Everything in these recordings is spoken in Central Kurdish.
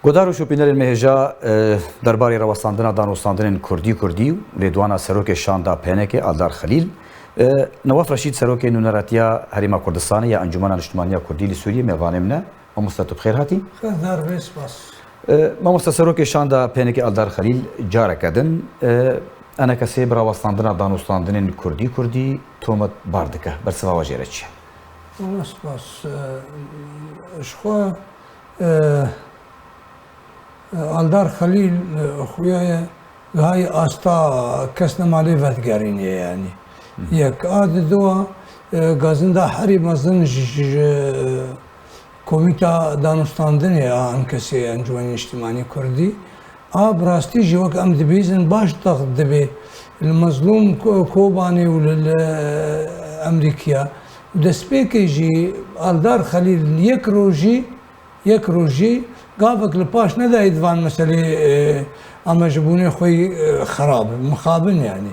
گودار و شوپینر مهجا درباره روستاندن دانوستاندن کردی و لیدوانا سروک شاندا پنک آلدار خلیل نواف رشید سروک نونراتیا هریما کردستان یا انجمن اجتماعی کردی لسوریه میوانمنا ما مستطب خیر هاتی خیر بیس باس ما مستسروک شاندا پنک آلدار خلیل جاره کدن انا کسی برای روستاندن دانوستاندن کردی تومت باردکه برسوا واجره چیه باس اشخوا آلدار خلیل خویای های آستا کس نمالی ودگرینه یعنی یک آد دو گازنده هری مزن کمیتا دانستاندن آن کسی انجمن اجتماعی کردی آب راستی جوک ام دبیزن باش تاخد دبی المظلوم کوبانی ولل امریکا دسپیکی جی آلدار خلیل یک روزی قابك لباش ندا يدفان مسألة أما جبوني خوي خراب مخابن يعني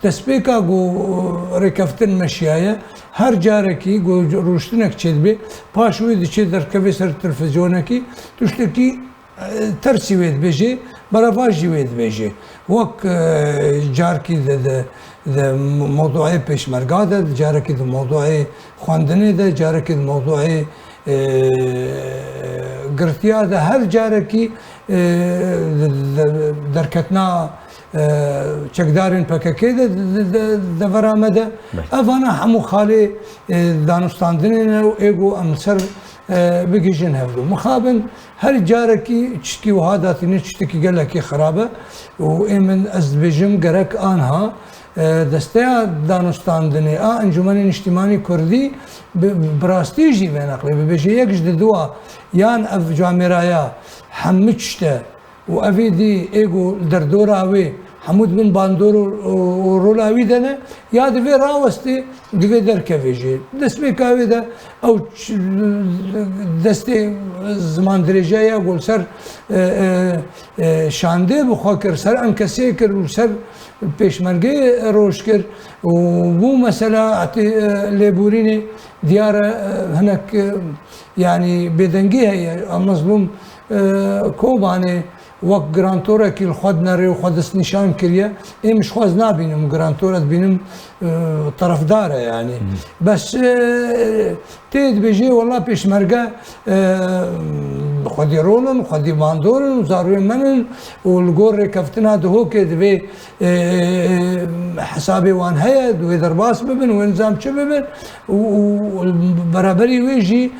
تسبيكا جو ركفتن مشيايا هر جاركي جو روشتنك تشدبي باش ويد تشدر كبسر تلفزيونكي تشتكي ترسي ويد بيجي برافاج ويد بيجي وك جاركي ده موضوعي بيش مرقادة جاركي ده موضوعي خواندني ده جاركي ده موضوعي گرتیا ده هر جاره کی درکتنا چکدارین پککی ده ورامده افانا همو خالی دانستاندنین و ایگو امسر بگیجن هفدو مخابن هر جاره کی چشکی و هاداتینی چشتکی گله کی خرابه و ایمن از بجم گرک آنها دستیا دانستاندنی انجمن اجتماعی کردی براستیجی به نقلی ببیجی یکش دوا یان اف جامعه همچته و افیدی ایگو در دور آوی حمود بن باندور و رولاوی دنه یاد وی راوستی دوی در کفیجی دست میکاوی ده او دستی زمان درجه یا گل سر شانده بخوا کر سر انکسی کر و سر پیشمرگی روش کر و بو مثلا لیبورینی دیار هناك يعني بدنجي هي المظلوم كوباني وقت جرانتورا كي الخد نري وخد نشان كريا إيه مش خواز نابينم جرانتورا بينم طرف داره يعني بس تيد بيجي والله بيش مرقة خدي رولن خدي باندورن وزاروي منن والجور كفتنا دهو كده بي حسابي وان هي دوي درباس ببن ونظام شببن وبرابري ويجي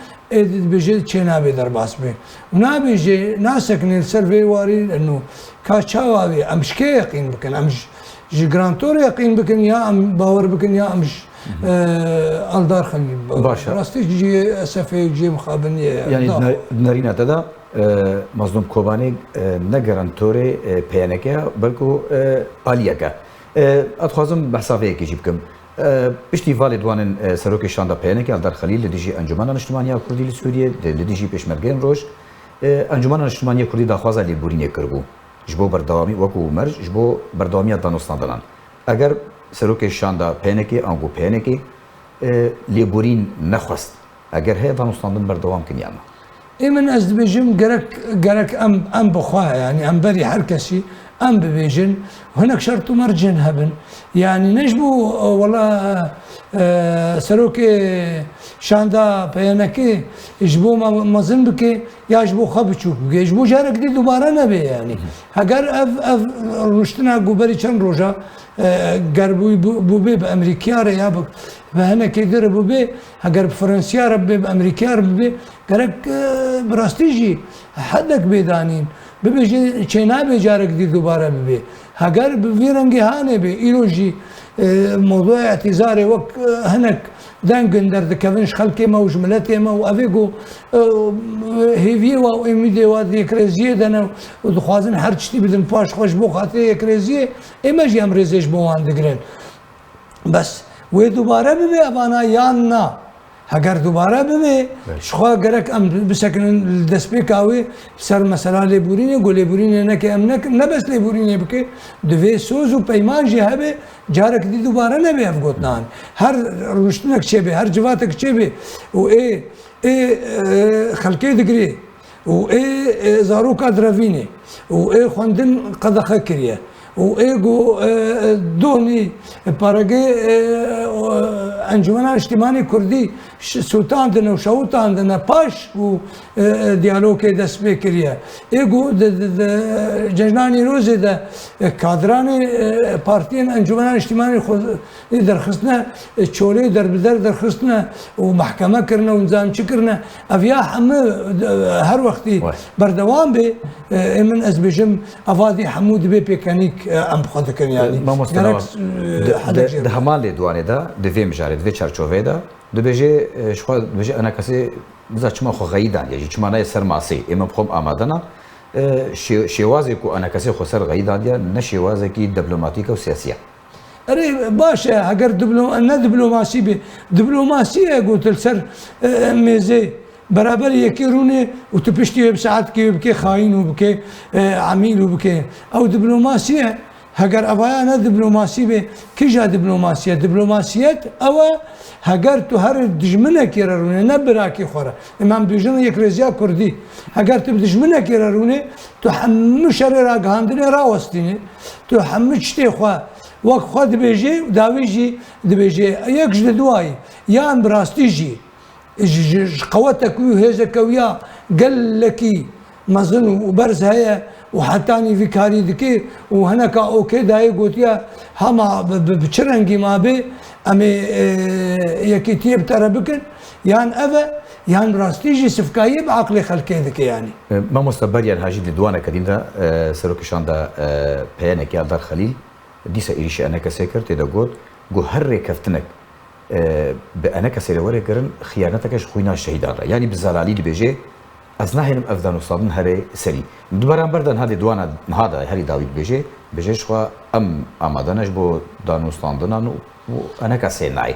بيجي تشينابي درباس بي ونابيجي ناسك نلسرفي واري انه كاشاوي امشكي يقين بكن امش جرانتور يقين بكن يا ام باور بكن يا امش الدار خليل باشا راستي جي اسفي جي مخابني يعني نارينا تدا مظلوم كوباني نجرانتوري بيانكا بلكو باليكا اتخازم بحسافي كي جيبكم پشتی والد وانن سروک شاندا پینکی آلدار خلیل لدیجی انجمن اجتماعی کردی لسوریه لدیجی پیشمرگین روش انجمن اجتماعی کردی داخوازه لیبورینی کربو جبو برداوامی وکو مرج جبو برداوامی دانستاندنان اگر سروک شاندا پینکی آنگو پینکی لیبورین نخواست اگر هی دانستاندن برداوام کنیانا من از بيجم جرك ام بخواه يعني ام بري حركسي ام ببيجن هناك شرط مرجن هبن يعني نجبو والله سروكي شاندا بينكي يجبو مازن بكي يجبو خبچوك يجبو جارك دي دوباره نبي يعني اگر اف رشتنا گوبري چند روجا غربي بوبي بامريكا يا فهنا كيدر بوبي اگر فرنسيا ربي بامريكا ربي گرك براستيجي حدك بيدانين ببيجي چينا بجارك دي دوباره ببي اگر بفيرنگي هانه بي ايروجي موضوع اعتذاري وك هناك دانجن در دكافنش خلقي ما وجملتي ما وافيجو هيفي و ايميدي و دي كريزيه دنا ودخوازن هرچتي بدن باش خوش بو خاطر كريزيه ايماج يام ريزيش بو اندگرن بس و دوباره ببي ابانا ياننا اگر دوباره ببي شخوا گرك ام بسكن دسبيكاوي سر مثلا ليبوريني گو ليبوريني نك امنك نبس ليبوريني بك دوي سوز و پیمان جهبه جارك دي دوباره نبي افغوتنان هر رشتنك چبه هر جواتك چبه و اي خلقي دگري و اي زاروكا درافيني و اي خوندن قدخه كريه و ايجو دوني باراجي انجمن اجتماعي كردي سلطان دنا وشوطان دنا باش و ديالوج دس بكريه ايجو جناني روزي ده كادراني بارتين انجمن اجتماعي درخصنا تشولي درخصنا ومحكمه كرنا ونظام شكرنا افيا حم هر وقتي بردوام به من ازبجم افادي حمود بي بيكانيك ام خودكن يعني ما مستوى ده همال دوانه ده دوی مجارد دوی چارچوبه ده دو بيجي شو بيجي انا كسي بزا چما خو غيدان يجي چما نه سر ماسي اما بخوم آمادنا شوازي کو انا كسي خو سر غيدان يا نشوازي کی دبلوماتيك او سياسيه اري باشا اگر دبلوماسي به دبلوماسيه قلت السر ميزي برابر يكيروني وتبشتي بساعات كي بكي خاين وبكي عميل وبكي او دبلوماسيه هجر ابايا دبلوماسي به كيجا دبلوماسيات او هجر تو هر دجمنه كيرروني نبراكي خورا امام بيجن يك رزيا كردي هجر تبدجمنه كيرروني تو حم شريرا غاندني راوستيني تو حم شتي خو وقت خد بيجي داويجي دبيجي يكش دواي يان براستيجي قوتك وهزك ويا قال لك مظن وبرز هيا وحتاني في كاري ذكي وهناك اوكي داي قلت يا هما بتشرنجي ما بي امي يكيتيب ترى بكن يعني افا يعني راستيجي سفكاية بعقلي خلكي ذكي يعني ما مستبريا الهاجي دوانا كديندا سروكشان دا بيانك يا دار خليل ديسا إيشي أنا كسيكر تيدا قول قو هر كفتنك بأنا كسيرة وري قرن خيانتكش خوينا الشهيدان يعني بالزلالي دي بيجي از نهينم افدان وصادن هري سري دوباران بردن هذه دوانا هذا هري داوود بيجي شو ام امادنش بو دانوستاندنان وانا كسيناي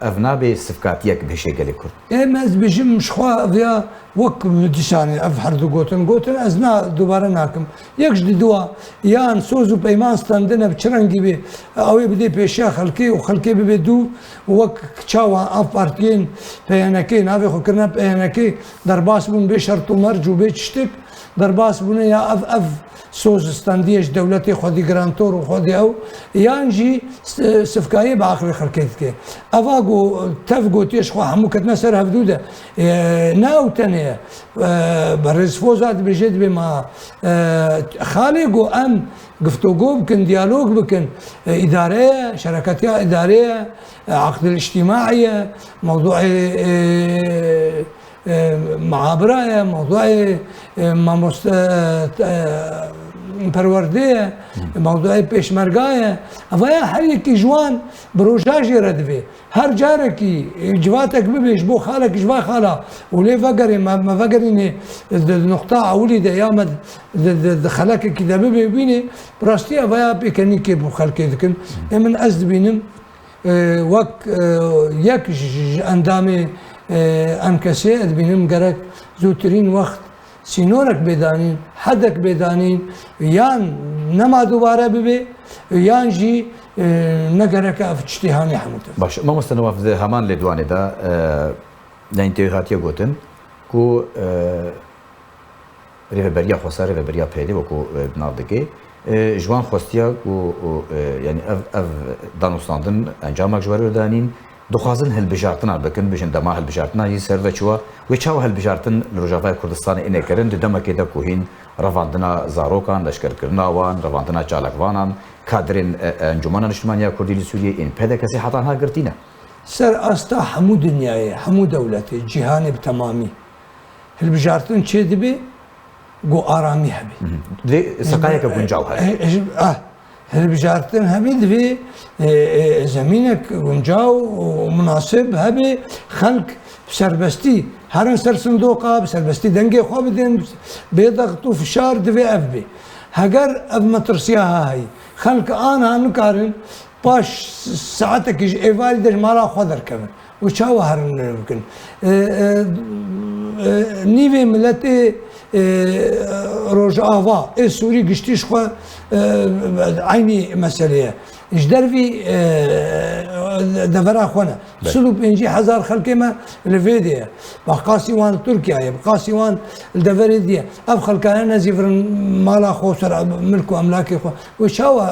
اف نابي سفكاتيك بشي قال كرد اي ماز بيجم شخوا فيا وك ديساني اف حرد قوتن ازنا دوباره ناكم يكش دوا يان سوزو بيمان ستاندنا بچرنگي بي او بدي بيشا خلكي وخلكي بيدو وك تشاوا اف بارتين بيانكي نافي خو كرنا بيانكي درباس بون بشرط مرجو بيشتك درباس بون يا اف سوز استانديش دولتي خودي جرانتور وخودي او يانجي سفكايه باخر خلكيتك افاغو تفغو تيش خو همو كتنا سر هفدوده ناو تانية برز فوزات بجد بما خالقو ام قفتوغو بكن ديالوج بكن اداريه شركاتيه اداريه عقد الاجتماعيه موضوع معابره موضوع پرورديه موضوع پیشمرگاه اویا هر یکی جوان بروجاجی ردوی هر جاره کی جواتك ببيش بو خالك جوا خالا ولي فقري ما فقريني النقطة أولي ده يامد خلاك كده ببيني براستي اویا بيكني كي بو خالك ذكن من أزد بينم وك يك اندامي أنكسي أد بينم قرك زوترين وقت سينورك بدانين حدك بدانين يان نما دوباره ببي يان جي نقرك في اجتهاني حمود باش ما مستنوا في همان لدواني دا لانتهاءات يقولن كو ريفبريا خساره ريفبريا بيدي وكو بنادكي جوان خوستيا كو يعني اف دانوستاندن انجامك جوار دانين دخوازن هالبجارتنا بكن بجن دما هالبجارتنا هي سيرفچوا وچاو هالبجارتن لروجافای کردستان اینه کرن دما کې د کوهین رواندنا زاروکان لشکرکرنا وان رواندنا چالکوانان کادرین انجمن اجتماعی کردی سوریه این پیدا کسی حتا ها گرتینه سر استا حمود دنیای حمود دولتي جهان بتمامي هالبجارتن چه دبي گو آرامی هبي دي سقايه كبنجاو هاي هالبجارتن هبي دبي زمينك گنجاو ومناسب هبي خلق بسربستي هرن سر صندوقه بسربستي دنگي خو بدين بيضغطوا فشار دبي اف بي هجر اف مترسيها هاي خلق انا نكارن باش ساعتك ايفال دج مالا خضر كمان وشاو هرن يمكن نيفي ملتي روج آوا سوري قشتيش خو عيني مسألة اجدر في دفرا خونا سلو بينجي هزار خلقي ما الفيديا بقاسي وان تركيا بقاسي وان الدفري دي اب خلقانا نزيفر مالا خوسر ملكو املاكي خو وشاوا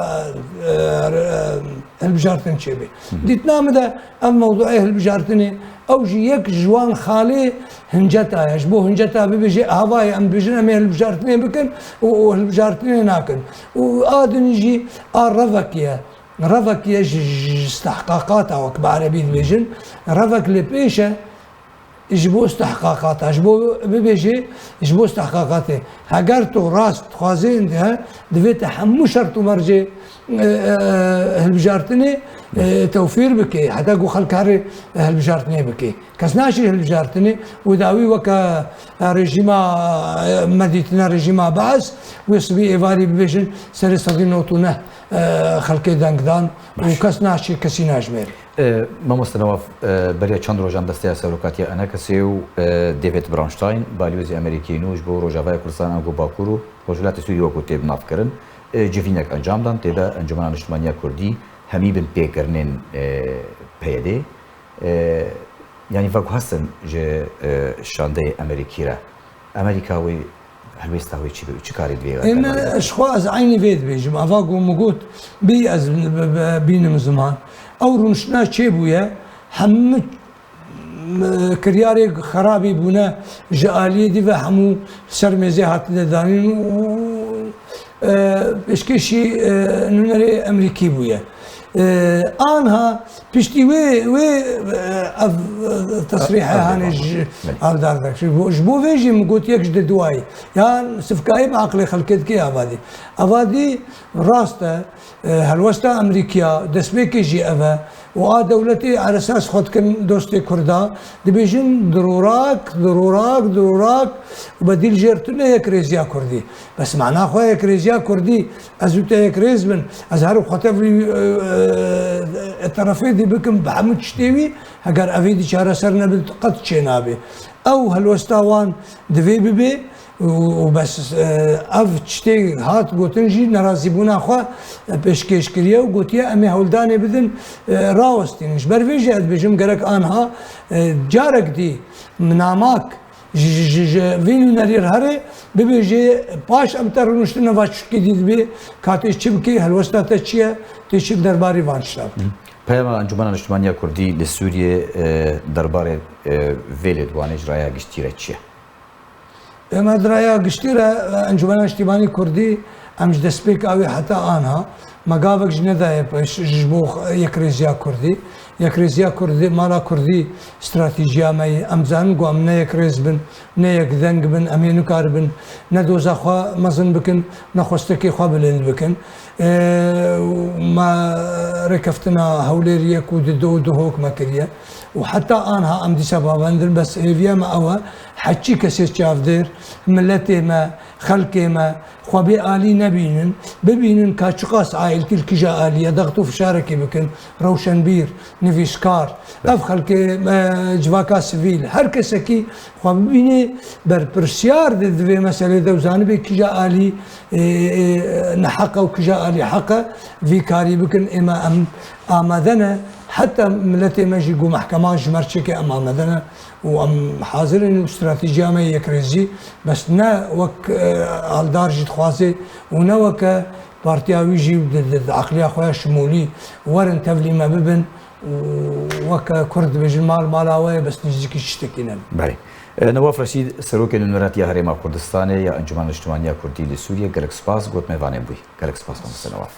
هالبجارتن شبي ديتنا مدى الموضوع هالبجارتني او جي يك جوان خالي هنجتا يشبو هنجتا بيجي هواي ام بيجينا من البجارتني بكن والبجارتني ناكن وادن يجي الرفكيا رفك استحقاقات او بعربي بيجن رفك لبيشه يجبو استحقاقات يجبو بيجي يجبو استحقاقاته هاجرتو راس خوازين ده دفيت حمو شرط مرجي هالبجارتني توفير بكي حتى قو خلكاري هالبجارتني بكي كسناشي هالبجارتني وداوي وكا رجيما مديتنا رجيما بعث ويصبي ايفاري بيجن سري صدينوتونه خلقي دانگدان وكسناشي كسيناش مير مامۆستا نەواف بەریە چەند ڕۆژان دەستەیە سەرۆکاتیە ئەنە کەسێ و دێڤێت برانشتاین بالیۆزی ئەمریکی نوش بۆ ڕۆژاوای کوردستان ئەنگۆ باکوور و ڕۆژهەڵاتی سووری وەکو تێبنافکردن جڤینێک ئەنجامدان تێدا ئەنجومەنە نیشتیمانیە کوردی هەمی بن پێکردنێن پەیەدێ یعنی ڤەکو هەستن ژێ شاندەی ئەمریکیرە ئەمریکاوی هەلوێستاوی چی کاری دوێ انا اشخوا از عيني فيد بيجم افاقو مقوت بي از بينم زمان او رونشنا چه بويا هم كرياري خرابي بونا جالي دي همو سرمزي هات دانين و اشكشي نونري امريكي بويا آنها پشتی و تصریح هانی آردار داشت. جبو ویجی مگوت یکش دوایی. یان سفکایی با عقل خلقت کی آبادی راسته هلوستا امریکا دستبیکی جی اوه و دولتی على اساس خود کن دوستی کردا دبیجن ضروراك وبديل جرتنا يك ريزيا كردي بس معناه خو يك ريزيا كردي ازوت يك ريز من ازهر خطف لي الطرفين دي بكم بحمد شتيوي هجر افيدي شهر سرنا بالقد شنابي او هالوستاوان دفي بي وبس اف تشتي هات قوتنجي نرازي بونا خو بشكيش كريا وقوتيا امي هولداني بدن راوستينش برفيجي بجم قرك انها جارك دي مناماك وینو نریر هره ببیجی پاش امتر نشتن واش کدید بی کاتیش چیبکی هلوستا چیه تیشیب درباری وانشتاب. پیام انجمن نیشتیمانی کردی لسوریه درباره ولد وان اجرای گشتیره چیه؟ اما درای گشتیره انجمن نیشتیمانی کردی امش دسپیک آوی حتی آنها مقابل جنده جبوخ یک ریزیا کردی. یک ریزیا کردی مالا کردی استراتژیا می امزان قام نه یک ریز بن نه یک دنگ بن امینو کار بن نه دوزا خوا مزن بکن نه خوستکی خوا بلند بکن ما ركفتنا هوليريا كود دو هوك ما كريا وحتى انها ام دي سبب عندن بس هيفيا ما اوا حكي كسيس شافدير ملتي ما خلقي ما خوبي آلي نبينن ببينن كاشقاس عائلتي الكجا آلية ضغطوا في شاركي بكن روشن بير نفيشكار اف خلقي جواكا سفيل هر كسكي خوبيني برسيار دي مسألة دوزان بي كجا آلي نحقه وكجا آلي حقه في كاري بكن اما ام آمدنا حتى ملتي ماجي جو محكمة جمرتشكي ام آمدنا وام حاضرين استراتيجية ما يكرزي بس نا وك على درجة خوازي ونا وك بارتياوي جي عقلية خويا شمولي ورن تفلي ما ببن وك كرد بجمال مالاوي بس نجيكي تشتكينا. بله. نواف رشید سروک نونراتي هرم كردستان يا انجمن الاجتماعية كردي لسوريا گرک سپاس گوت میوانه بوی گرک سپاس نواف.